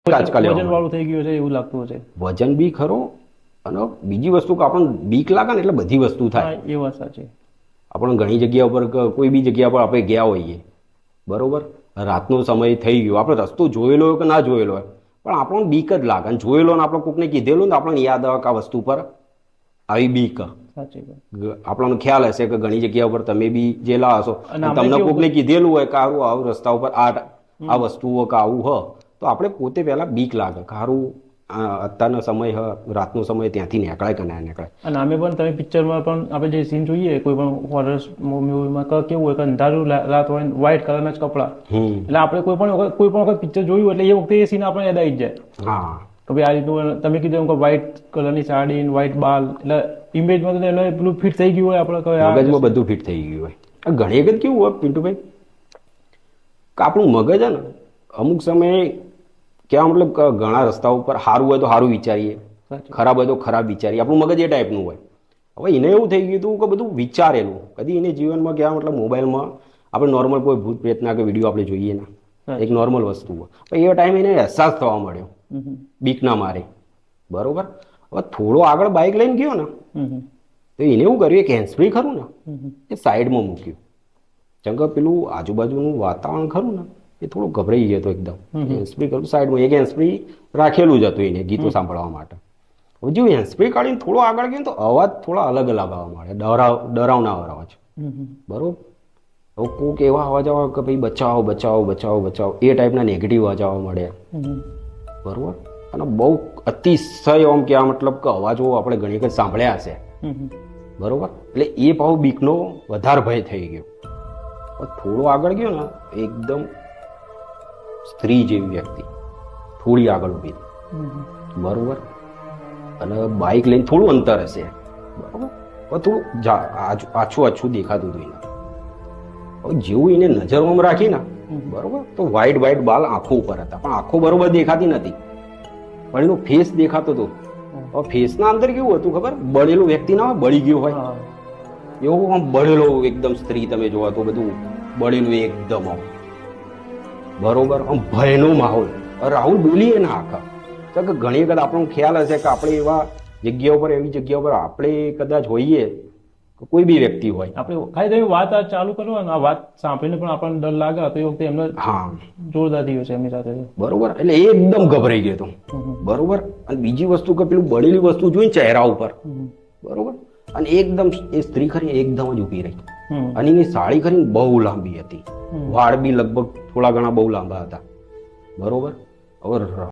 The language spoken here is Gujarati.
આજકાલ વજન વાળું થઈ ગયું છે એવું લાગતું છે. વજન બી ખરો અને બીજી વસ્તુ કે આપણને બીક લાગે ને એટલે બધી વસ્તુ થાય. હા, એ વાત સાચી. આપણે ઘણી જગ્યા ઉપર કોઈ બી જગ્યા પર આપણે ગયા હોઈએ બરોબર, રાતનો સમય થઈ ગયો, આપણે રસ્તો જોયેલો હોય કે ના જોયેલો હોય પણ આપણને બીક જ લાગે. અને જોયેલો ને આપણે કોકને કીધેલું ને આપણને યાદ આવે કે આ વસ્તુ પર આવી બીક. સાચી વાત. આપણને ખ્યાલ હશે કે ઘણી જગ્યા ઉપર તમે બી જેલા હશો અને અને આપણે તમને કેવું કોકને કીધેલું હોય કે આવું રસ્તા ઉપર આ વસ્તુઓ કે આવું હ, તો આપણે પોતે પહેલા બીક લાગે કે સારું અત્યારનો સમય હ, રાતનો સમય, ત્યાંથી નીકળાય કે ના નીકળાય. અને અમે પણ તમે પિક્ચરમાં પણ આપણે જે સીન જોઈએ કોઈ પણ હોરર મૂવીમાં કેવું હોય કે અંધારું રાત હોય, વ્હાઇટ કલરના જ કપડાં, એટલે આપણે કોઈ પણ વખત પિક્ચર જોયું એટલે એ વખતે એ સીન આપણે યાદ આવી જાય. હા કે ભાઈ આ રીતનું તમે કીધું એમ કે વ્હાઇટ કલરની સાડી, વ્હાઇટ બાલ, એટલે ઇમેજમાં તો એને પેલું ફિટ થઈ ગયું હોય આપણે મગજમાં બધું ફિટ થઈ ગયું હોય. ઘણી વખત કેવું હોય પિન્ટુભાઈ કે આપણું મગજ છે ને અમુક સમયે ક્યાં મતલબ કે ઘણા રસ્તા ઉપર સારું હોય તો સારું વિચારીએ, ખરાબ હોય તો ખરાબ વિચારીએ. આપણું મગજ એ ટાઈપનું હોય. હવે એને એવું થઈ ગયું હતું કે બધું વિચારેલું કદી એને જીવનમાં ક્યાં મતલબ મોબાઈલમાં આપણે નોર્મલ કોઈ ભૂત પ્રેતના કે વિડીયો આપણે જોઈએ ને એક નોર્મલ વસ્તુ હોય, એ ટાઈમે એને અહેસાસ થવા મળ્યો બીકના મારે બરોબર. હવે થોડો આગળ બાઇક લઈને ગયો ને તો એને એવું કર્યું એક હેન્ડસ્ફ્રી ખરું ને એ સાઈડમાં મૂક્યું. જેમ કે પેલું આજુબાજુનું વાતાવરણ ખરું ને એ થોડું ગભરાઈ ગયો હતો એકદમ. હેન્ડસ્ફ્રી કરું સાઈડમાં, એક હેન્ડસ્ફ્રી રાખેલું જ હતું એને ગીતો સાંભળવા માટે. હવે જો હેન્ડસ્ફ્રી કાઢીને થોડો આગળ ગયો તો અવાજ થોડા અલગ અલગ આવવા મળે, ડરાવના અવાજ બરોબર. હવે કોઈક એવા અવાજ આવે કે ભાઈ બચાવો બચાવો બચાવો બચાવો, એ ટાઈપના નેગેટિવ અવાજ આવવા મળે બરોબર. અને બહુ અતિશય આમ કે આ મતલબ કે અવાજો આપણે ઘણી વખત સાંભળ્યા હશે બરોબર. એટલે એ ભાવ બીકનો વધારે ભય થઈ ગયો. થોડો આગળ ગયો ને એકદમ સ્ત્રી જેવી વ્યક્તિ થોડી આગળ ઉભી બરોબર, અને બાઇક લઈને થોડું અંતર હશે બરોબર, થોડું આછું આછું દેખાતું હતું એને. હવે જેવું એને નજરમાં રાખી ને બરોબર તો વ્હાઈટ બાલ આંખો ઉપર હતા, પણ આંખો બરોબર દેખાતી નથી, પણ એનો ફેસ દેખાતો હતો. હવે ફેસના અંદર કેવું હતું ખબર, બળેલું વ્યક્તિ ના હોય, બળી ગયું હોય એવું આમ બળેલો એકદમ સ્ત્રી તમે જોવા તો બધું બળેલું એકદમ આમ બરોબર, આમ ભયનો માહોલ. રાહુલ બોલીએ ના આખા કે ઘણી વખત આપણને ખ્યાલ હશે કે આપણે એવા જગ્યા ઉપર એવી જગ્યા ઉપર આપણે કદાચ હોઈએ, કોઈ બી વ્યક્તિ હોય, આપણે ખાલી તમે વાત ચાલુ કરો ને આ વાત સાંભળીને પણ આપણને ડર લાગે તો એ વખતે એમને હા જોરદાર દિવસ એમની સાથે બરોબર. એટલે એ એકદમ ગભરાઈ ગયો હતો બરોબર. અને બીજી વસ્તુ કે પેલું બળેલી વસ્તુ જોઈને ચહેરા ઉપર બરોબર, અને એકદમ એ સ્ત્રી ખરી એકદમ જ ઊભી રહી. અને એની સાડી ખરી બહુ લાંબી હતી, વાળ બી લગભગ થોડા ઘણા બહુ લાંબા હતા બરોબર. હવે